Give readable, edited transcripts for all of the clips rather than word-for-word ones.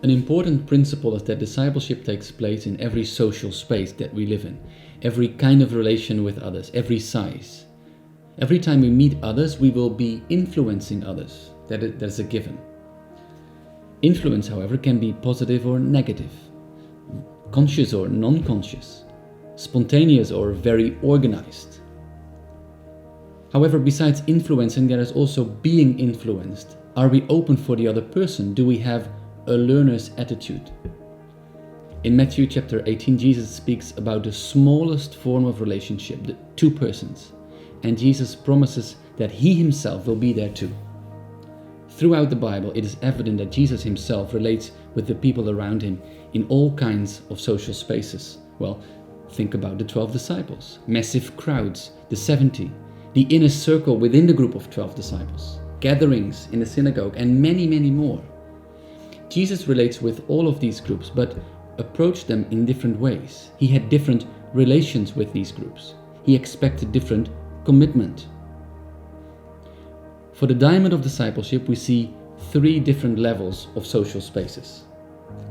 An important principle is that discipleship takes place in every social space that we live in, every kind of relation with others, every size. Every time we meet others, we will be influencing others. That's a given. Influence, however, can be positive or negative, conscious or non-conscious, spontaneous or very organized. However, besides influencing, there is also being influenced. Are we open for the other person? Do we have a learner's attitude? In Matthew chapter 18, Jesus speaks about the smallest form of relationship, the two persons. And Jesus promises that he himself will be there too. Throughout the Bible, it is evident that Jesus himself relates with the people around him in all kinds of social spaces. Well, think about the 12 disciples, massive crowds, the 70, the inner circle within the group of 12 disciples, gatherings in the synagogue, and many, many more. Jesus relates with all of these groups, but approached them in different ways. He had different relations with these groups. He expected different commitment. For the diamond of discipleship, we see 3 different levels of social spaces.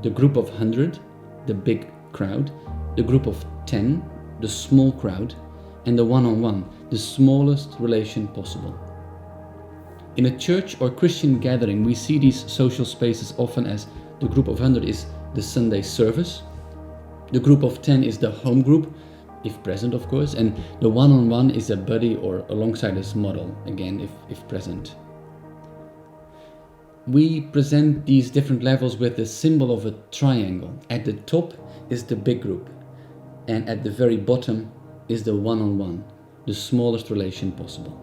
The group of 100, the big crowd, the group of 10, the small crowd, and the one-on-one, the smallest relation possible. In a church or Christian gathering, we see these social spaces often as the group of 100 is the Sunday service, the group of 10 is the home group, if present of course, and the one-on-one is a buddy or alongside his model, again if present. We present these different levels with the symbol of a triangle. At the top is the big group, and at the very bottom is the one-on-one, the smallest relation possible.